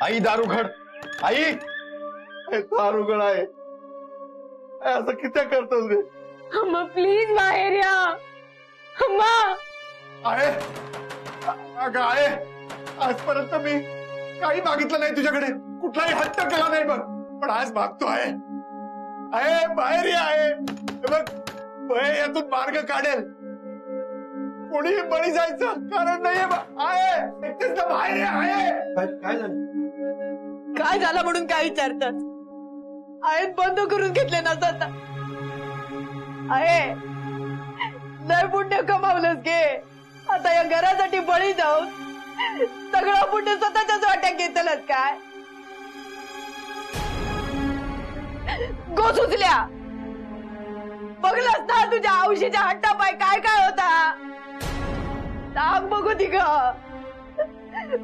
आई दारुगड, आई दारुगड आहे, असं किती करतोस रे? अम्मा प्लीज बाहेर या. अम्मा आहे अगं आहे, आजपर्यंत मी काही मागितलं नाही तुझ्याकडे, कुठलाही हट्ट केला नाही बघ, पण आज मागतो आहे. बाहेर या आहे, बघ भय यातून मार्ग काढेल, कोणीही बळी जायचं कारण नाहीये. बाहेर या आहे. काय झालं? काय झालं म्हणून काय विचारतात? आहे बंद करून घेतले ना आता. आहे लय पुण्य कमावलंस गे, आता या घरासाठी बळी जाऊन सगळं पुण्य स्वतःच्याच वाट्यात घेतलंच काय? गो सुचल्या, बघलंस ना तुझ्या औशीच्या हट्टापाय काय काय होता? सांग बघू ती ग.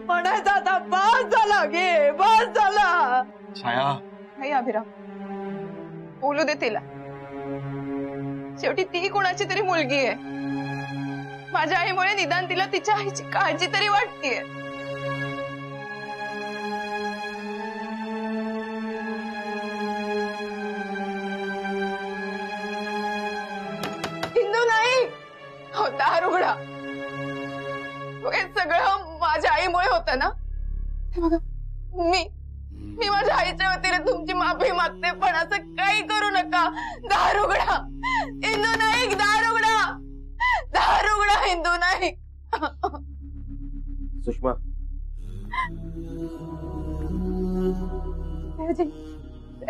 म्हणायचं आता बस झाला गे, बस झाला. छाया नाही अभिराम, बोलू दे तिला. शेवटी ती कोणाची तरी मुलगी आहे. माझ्या आईमुळे निदान तिला तिच्या आईची काळजी तरी वाटतेय. हिंदू नाही होता रुग्णा, हे सगळं माझ्या आईमुळे होतं ना. हे बघा, मी माझ्या आईच्या वतीने तुमची माफी मागते, पण असं काही करू नका. दारुगडा हिंदू नाईक, दारुगडा हिंदू नाईक. सुषमा,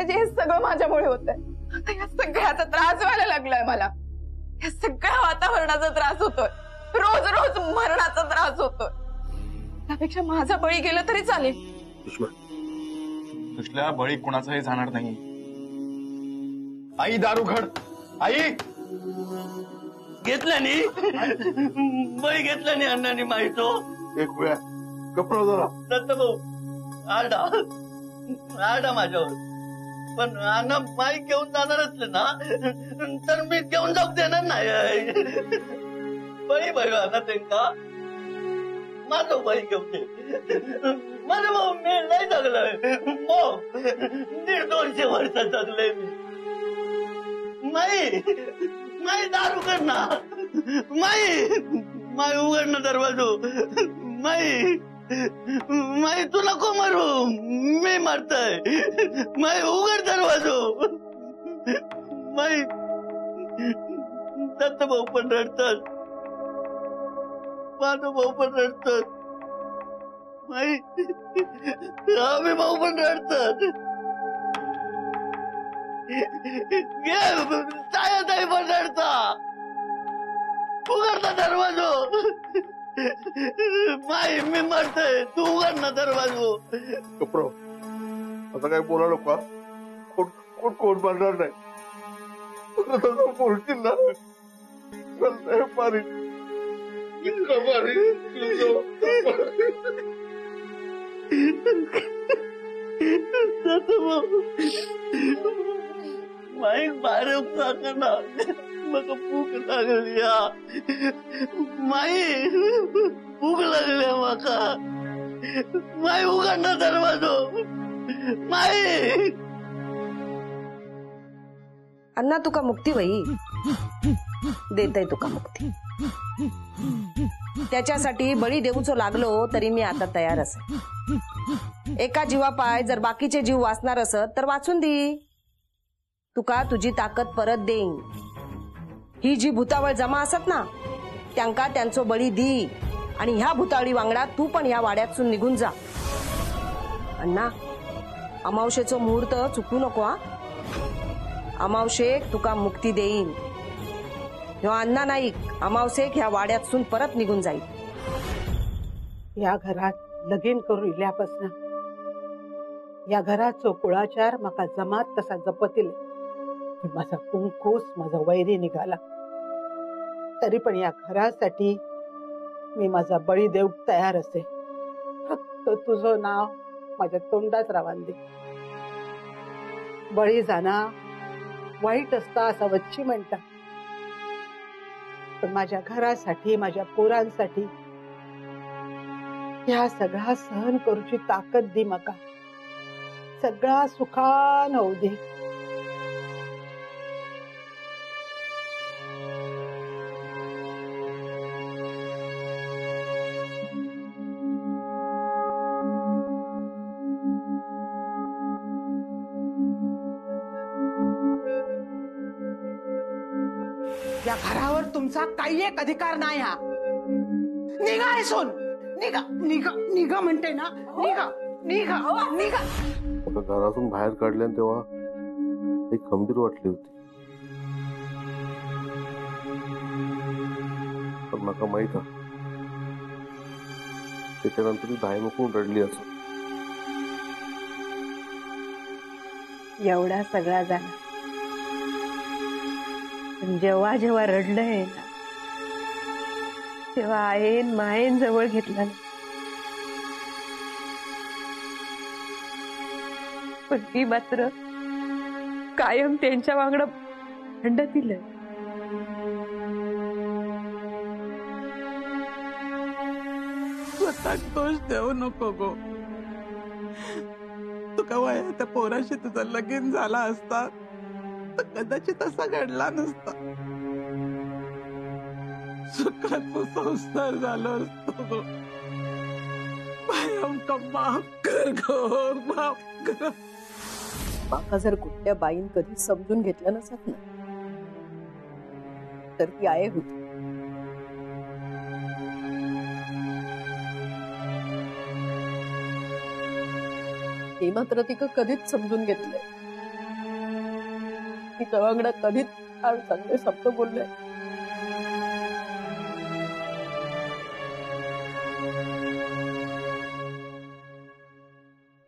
हे सगळं माझ्यामुळे होतंय. आता या सगळ्याचा त्रास व्हायला लागलाय मला. या सगळ्या वातावरणाचा त्रास होतोय, रोज रोज मरणाचा त्रास होतोय. त्यापेक्षा माझा बळी गेला तरी चालेल. सुषमा, दुसऱ्या बळी कुणाचाही जाणार नाही. आई दारुगड, आई घेतल्यानी बळी घेतल्यानी अण्णांनी माहितो. एक वेळा कपडा जरा दत्त भाऊ आरडा माझ्यावर, पण अण्णा माई घेऊन जाणारच ना, तर मी घेऊन जाऊ देणार नाही. बळी भाई अण्णा त्यांना माझं बळी घेऊन दे. माझं भाऊ मी नाही जगलोय, 150-200 वर्ष जगलोय मी. माई दारू कर ना, माई उघड ना दरवाजो. माई तू नको मरू, मी मरतय. माई उघड दरवाजो. माई दत्त भाऊ पण रडतात, माझं भाऊ पण रडतात, माई आम्ही भाऊ पण रडतात. ताई पण रडता, उघड ना दरवाजो. माई मी मरतय, तू उघड ना दरवाजो. कपडा आता काय बोला नको, कोण बनणार नाही. तसं बोलतील ना मारी माई बाहेर सांगा ना, मग भूक लागली. माई भूक लागली माका. माई उघड ना दरवाजो. माई अण्णा तुका मुक्ती वही देतय, तुका मुक्ती. त्याच्यासाठी बळी देऊचो लागलो तरी मी आता तयार असे. एका जीवापाय जर बाकीचे जीव वाचणार असत तर वाचून दी. तुका तुझी ताकद परत देईन. ही जी भूतावळ जमा असत ना, त्यांका त्यांचो बळी दी, आणि ह्या भूतावळी वांगडा तू पण ह्या वाड्यातून निघून जा. अण्णा, अमावशेचो मुहूर्त चुकू नको हा. अमावशेक तुका मुक्ती देईन. ह्यो अण्णा नाईक अमावशेक ह्या वाड्यातून परत निघून जाईल. या घरात लगीन करून इल्यापासून या घराचो कुळाचार माका जमात तसा जपतील. माझा कुंकूस माझा वैरी निघाला तरी पण या घरासाठी मी माझा बळी देऊक तयार असे. फक्त तुझं नाव माझ्या तोंडात रावान दे. बळी जाणं वाईट असता असं वच्ची म्हणतात, पण माझ्या घरासाठी, माझ्या पोरांसाठी ह्या सगळा सहन करूची ताकद दी म्हाका. सगळा सुखान होऊ दे. या घरावर तुमचा काही एक अधिकार नाही. हा निघा इथून. निघा निघा निघा म्हणते ना. निघा निघा निघा. मला घरातून बाहेर काढले तेव्हा एक खंबीर वाटली होती, पण मला माहित आहे त्याच्यानंतर ती धायमुकून रडली असं. एवढा सगळा झाला, पण जेव्हा जेव्हा रडलंय ना तेव्हा आईन मायेन जवळ घेतला ना. पण ती मात्र कायम त्यांच्या वांगडा भांडत दिलंय. स्वतःच दोष देऊ नको गो. तुका वया त्या पोराशी तुझा लगीन झाला असता तर कदाचित असा घडला नसता. सुखाचा संसार झाला असतो. आमका माफ कर गो, माफ कर. माका जर कुठल्या बाईन कधी समजून घेतलं नसत ना तर ती आई होती. हे मात्र तिक कधीच समजून घेतलंय. तिच्या वांगडा कधीच चांगले शब्द बोलले.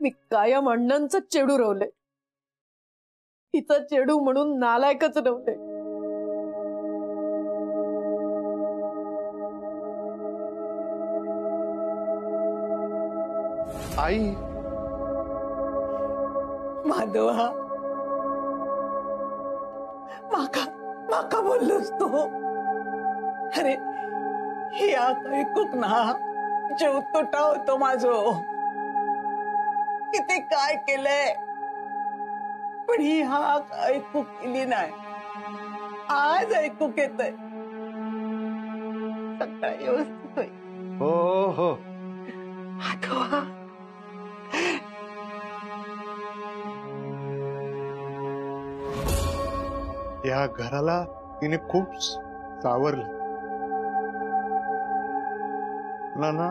मी कायम अण्णांच चेडू रवले. तिचा चेडू म्हणून नालायकच नव्हते. आई माधवा, माका माका बोललोस तू. अरे ही ऐकूक ना जीव तुटा होतो माझो. किती काय केलंय, पण ही हाक ऐकू केली नाही. आज ऐकूक येतंय. सगळं व्यवस्थित होईल. हो हो. माधवा, या घराला तिने खूप सावरलं. मला ना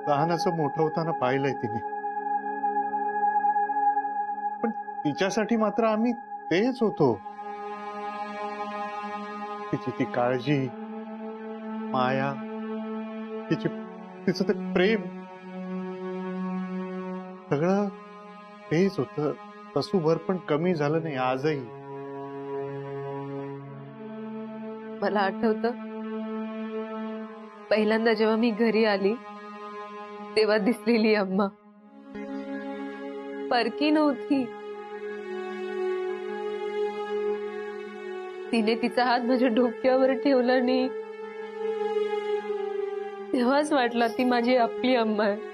लहानाचं मोठं होताना पाहिलंय तिने, पण तिच्यासाठी मात्र आम्ही तेच होतो. तिची ती काळजी, माया, तिचं ते प्रेम, सगळं तेच होतं. तसूभर पण कमी झालं नाही आजही. मला आठवतं पहिल्यांदा जेव्हा मी घरी आली तेव्हा दिसलेली अम्मा परकी नव्हती. तिने तिचा हात माझ्या डोक्यावर ठेवला नाही. तेव्हाच वाटला ती माझी आपली अम्मा आहे.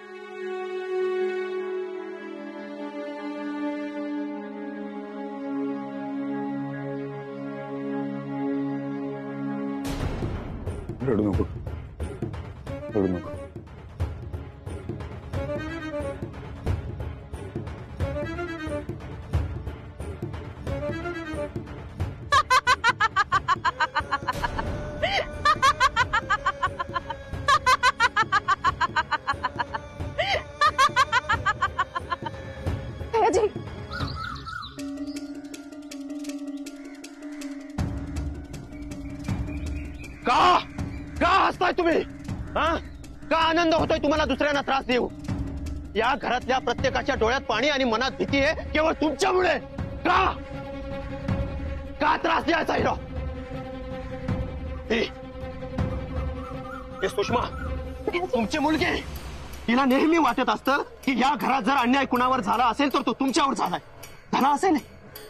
रडू नको, रडू नको. का हसताय तुम्ही? का आनंद होतोय तुम्हाला दुसऱ्यांना त्रास देऊ? या घरातल्या प्रत्येकाच्या डोळ्यात पाणी आणि मनात भीती आहे केवळ तुमच्यामुळे. का त्रास द्यायचा हिरो? सुषमा, तुमची मुलगी, तिला नेहमी वाटत असतं की या घरात जर अन्याय कुणावर झाला असेल तर तो तुमच्यावर झाला असेल,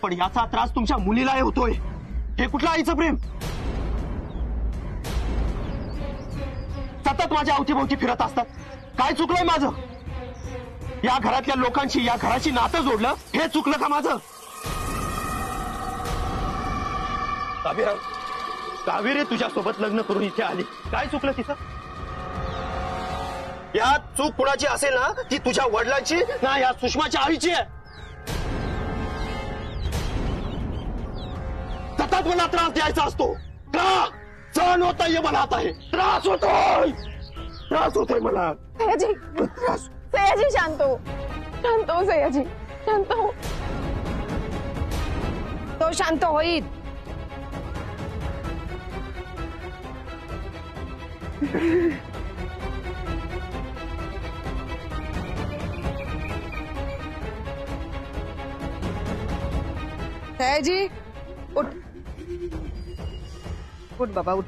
पण याचा त्रास तुमच्या मुलीलाही होतोय. हे कुठलं आईचं प्रेम? सतत माझ्या अवतीभोवती फिरत असतात. काय चुकलंय माझं? या घरातल्या लोकांशी, या घराशी नातं जोडलं, हे चुकलं का माझं? कावेरी तुझ्यासोबत लग्न करून इथे आली, काय चुकलं तिचं? या चूक कुणाची असेल ना, ती तुझ्या वडिलांची ना या सुषमाच्या आईची आहे. सतत मला त्रास द्यायचा असतो का? सहन होत नाहीये मला आता, हे त्रास होतोय मला. सयाजी, सयाजी शांत हो, शांत हो सयाजी, शांत हो. तो शांत होईल. सयाजी उठ, उठ बाबा उठ.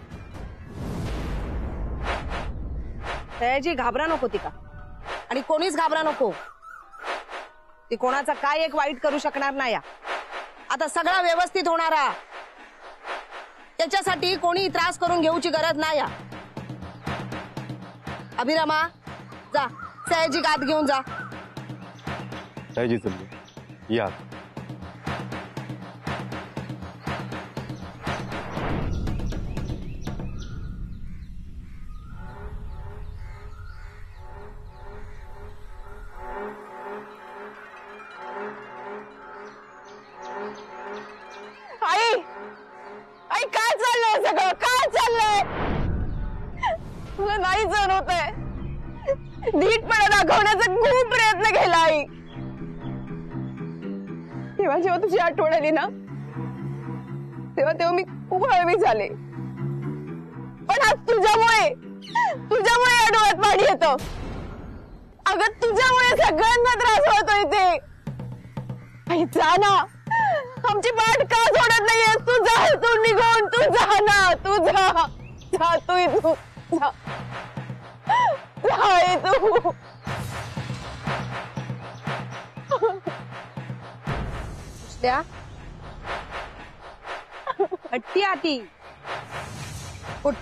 सयाजी घाबरा नको ती का, आणि कोणीच घाबरा नको. ती कोणाचा काय एक वाईट करू शकणार नाही. आता सगळा व्यवस्थित होणारा, त्याच्यासाठी कोणी त्रास करून घेऊची गरज नाही. अभिरामा जा, सयाजी गात घेऊन जा. सयाजी चलली या. आई, आई काय चाललंय सगळं, काय चाललंय? मला नाही सहन होत आहे. धीटपणा दाखवण्याचा खूप प्रयत्न केला आई. तेव्हा जेव्हा तुझी आठवण आली ना, तेव्हा मी खूप हळवी झाले. पण आज तुझ्यामुळे या डोळ्यात पाणी येतं. अगं तुझ्यामुळे सगळ्यांना त्रास होतोय ते. आई जा ना, आमची पाठ का सोडत नाहीये? तू जा, तू निघून, तू जा ना, तू जा, जा तू इथून, जा, जा तू. हट्टी आती उठ,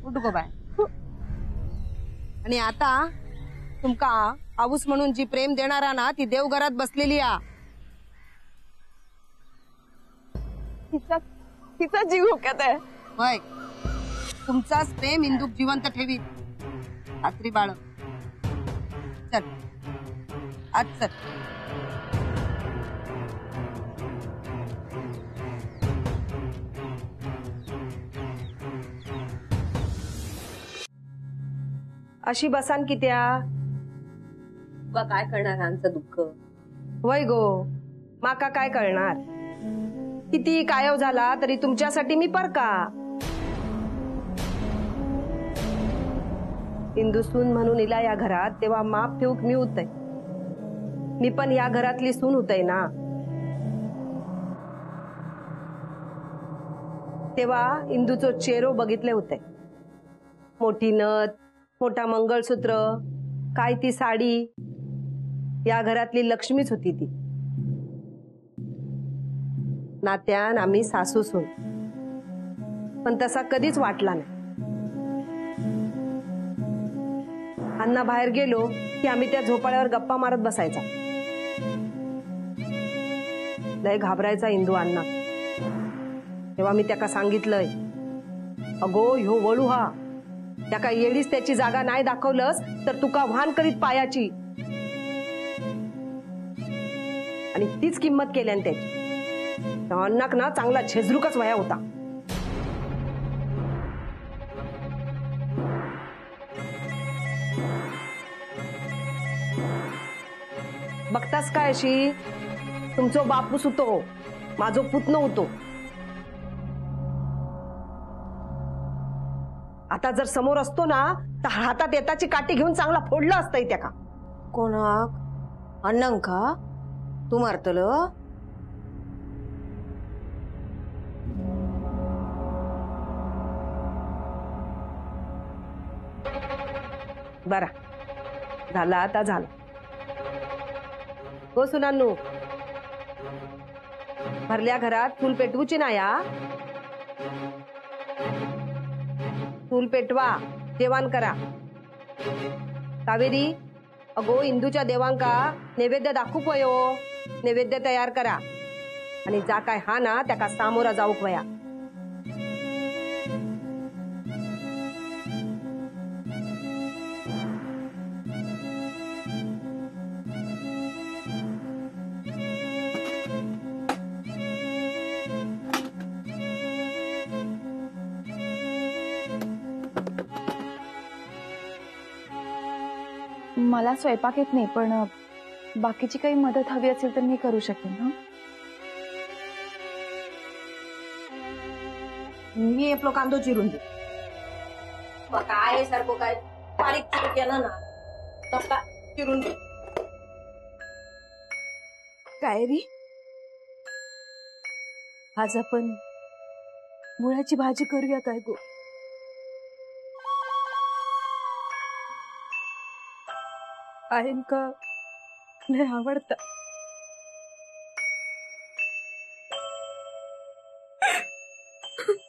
उठ गो बाय. आणि आता तुमका आऊस म्हणून जी प्रेम देणारा ना, ती देवघरात बसलेली आ. तिचा जीव धोक्यात आहे. होय, तुमचाच प्रेम इंदूक जिवंत ठेवी. रात्री बाळ चल, आज चल. अशी बसान की त्या काय करणार आमचं दुःख. वय गो, माका काय करणार? किती कायव झाला तरी तुमच्यासाठी मी परका. इंदुसून म्हणून इला या घरात, तेव्हा माप ठेवूक मी होतय. मी पण या घरातली सून होतय ना. तेव्हा इंदूचो चेहरो बघितले होते. मोठी नथ, मोठा मंगळसूत्र, काय ती साडी, या घरातली लक्ष्मीच होती ती. नात्यान आम्ही सासू सून, पण तसा कधीच वाटला नाही. अण्णा बाहेर गेलो की आम्ही त्या झोपाळ्यावर गप्पा मारत बसायचा. लय घाबरायचा इंदू अण्णा. तेव्हा मी त्याका सांगितलंय, अगो ह्यो वळू हा, त्याका येडीच त्याची जागा नाही दाखवलंस तर तुका वाहन करीत पायाची. आणि तीच किंमत केल्यान त्याची. अण्णाक ना चांगला झेजरूकच वया होता. बघतास काय, अशी तुमचो बापूस होतो, माझो पुतणो होतो. आता जर समोर असतो ना, तर हातात येताची काठी घेऊन चांगला फोडलं असतंय त्याका. कोणाक? अण्णांका तू मारतल? बरा झाला, आता झाला. हो सुनानू, भरल्या घरात चूल पेटवूची ना. या चूल पेटवा, जेवण करा. कावेरी, अगो इंदूच्या देवांका नैवेद्य दाखवू पयो. नैवेद्य तयार करा आणि जा काय हा ना त्याका सामोरा जाऊक वया. मला स्वयंपाक येत नाही, पण बाकीची काही मदत हवी असेल तर मी करू शकेन. हा, मी आपलो कांदो चिरून दे. काय सारखं काय बारीक चिरून केलं ना तसा चिरून दे. काय रे, आज आपण मुळाची भाजी करूया काय गो? आयन का लय आवडता.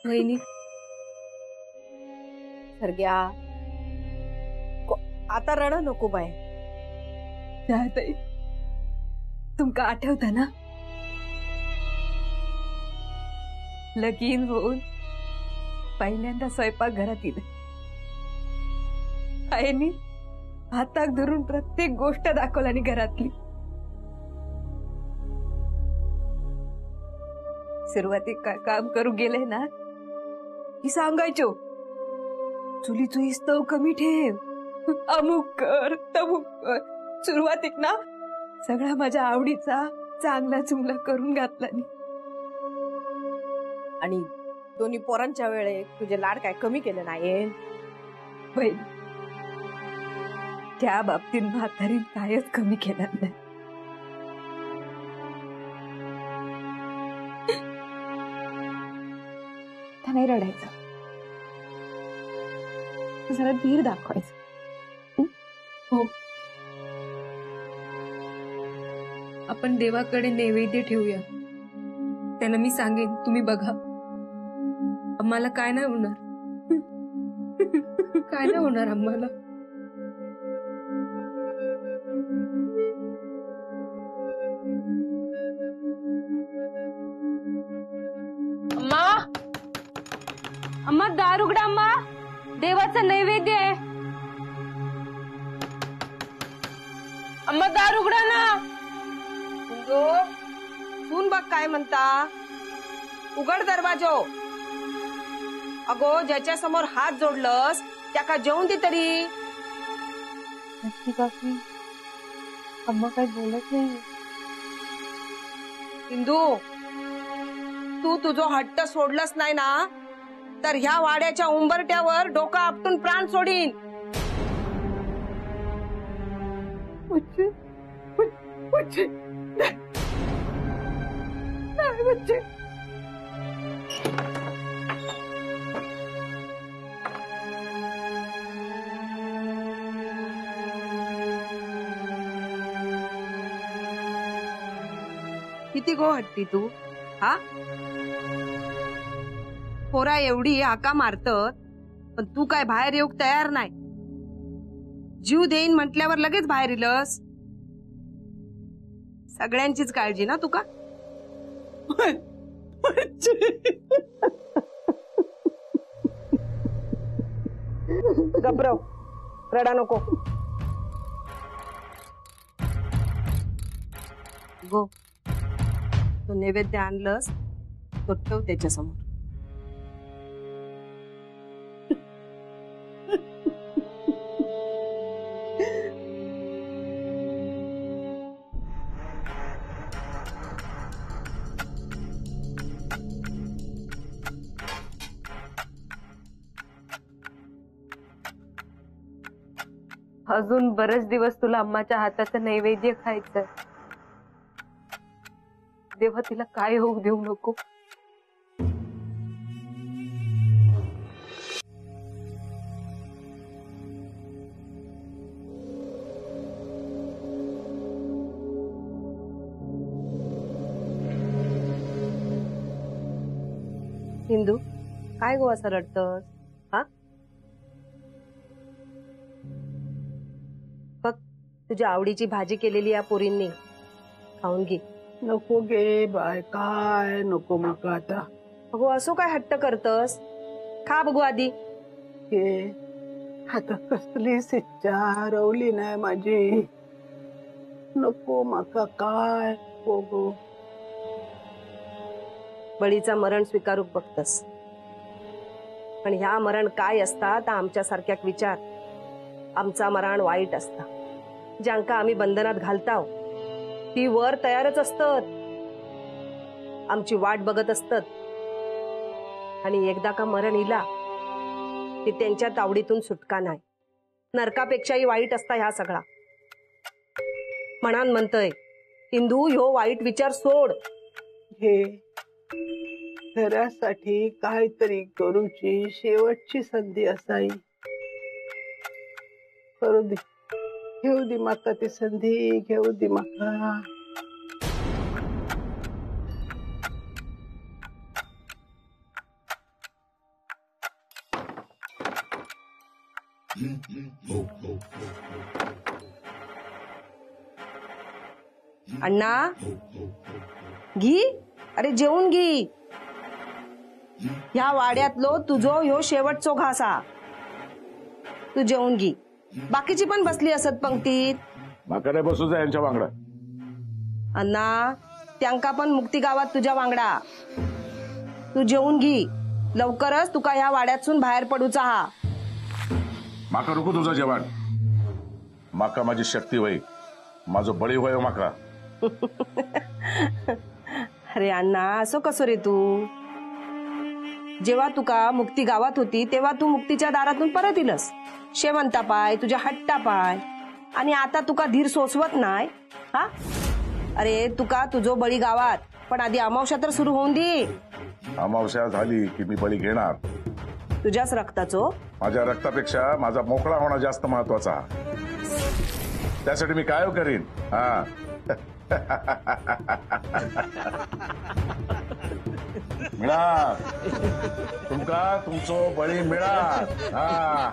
वहिनी सर्ग्या आता रड नको बाय. ताई, तुमका आठवता ना लगीन होऊन पहिल्यांदा स्वयंपाक घरात येईल. आईनी हाताक धरून प्रत्येक गोष्ट दाखवल्यानी घरातली. सुरुवातीक काय काम करू गेले ना की सांगायचो, चुलीचो इस्तव कमी ठेव, अमुक कर तमुक कर. सुरुवातीक ना सगळा माझ्या आवडीचा चांगला चुंगला करून घातला. आणि दोन्ही पोरांच्या वेळेत तुझे लाड काय कमी केले नाही. त्या बाबतीत म्हातारीन कायच कमी केलं नाही. नाही रडायचं, जरा धीर दाखवायचं. हो, आपण देवाकडे नैवेद्य ठेवूया. त्याला मी सांगेन, तुम्ही बघा. आम्हाला काय नाही होणार, काय नाही होणार आम्हाला. अम्मा दार उघडा. अम्मा, देवाचा नैवेद्य आहे. अम्मा दार उघडा ना. तून बघ काय म्हणता. उघड दरवाजो. अगो ज्याच्या समोर हात जोडलस त्याका जेवून दे तरी. काकी, अम्मा काय बोलत नाही. इंदू, तू तुझो हट्ट सोडलस नाही ना तर ह्या वाड्याच्या उंबरट्यावर डोका आपटून प्राण सोडीन. किती गो हट्टी तू. हा, पोरा एवढी हाका मारतात पण तू काय बाहेर येऊक तयार नाही. जीव देईन म्हटल्यावर लगेच बाहेर इलस. सगळ्यांचीच काळजी ना तुका. गबरव, रडा नको. गो, तो नैवेद्य आणलंस तो ठेव त्याच्या समोर. अजून बरेच दिवस तुला अम्माच्या हाताचं नैवेद्य खायचं. देवा तिला काय होऊ देऊ नको. हिंदू, काय गो असं रडतस. हा, तुझ्या आवडीची भाजी केलेली या पोरींनी खाऊन घे. नको गे बाय, काय नको मग आता. अगो असो काय हट्ट करतस, खा बघू आधी. हे आता कसली सिच्चा हरवली नाही माझी. नको माका काय गो. बळीचा मरण स्वीकारूक बघतस, पण ह्या मरण काय असता तर आमच्या सारख्याक विचार. आमचा मरण वाईट असता. ज्यांका आम्ही बंधनात घालताव ती वर तयारच असतात, आमची वाट बघत असतात. आणि एकदा का मरण इला ती त्यांच्या तावडीतून सुटका नाही. नरकापेक्षाही वाईट असता ह्या सगळा. म्हणान म्हणतय हिंदू ह्यो वाईट विचार सोड. हे घरासाठी काहीतरी करूची शेवटची संधी असाई. करू दे, घेऊ दे माका ती संधी, घेऊ दे माका. अण्णा घी, अरे जेवून घी. ह्या वाड्यातलो तुझो ह्यो शेवटचो घास हा. तू जेवून घी. बाकीची पण बसली असत पंक्तीत. माका नाही बसूच यांच्या वांगडा. अण्णा त्यांका पण मुक्ती गावात तुझ्या वांगडा. तू जेवून घी. लवकरच तुका ह्या वाड्यातून बाहेर पडूचा हा. माका नको तुझं जेवण. माका माझी शक्ती होई, माझो बळी होय माका. अरे अण्णा असो कसो रे तू. जेव्हा तुका मुक्ती गावात होती तेव्हा तू मुक्तीच्या दारातून परत इलस. शेवंता पाय, तुझ्या हट्टा पाय. आणि आता तुका धीर सोसवत नाही हा. अरे तुका तुझो बळी गावात, पण आधी अमावस्या तर सुरू होऊन दे. अमावस्या झाली की मी बळी घेणार. तुझ्याच रक्ताचो. माझ्या रक्तापेक्षा माझा मोकळा होणं जास्त महत्वाचा. त्यासाठी मी काय करीन हा. मिळणार तुमका तुमचो बळी मिळणार हा.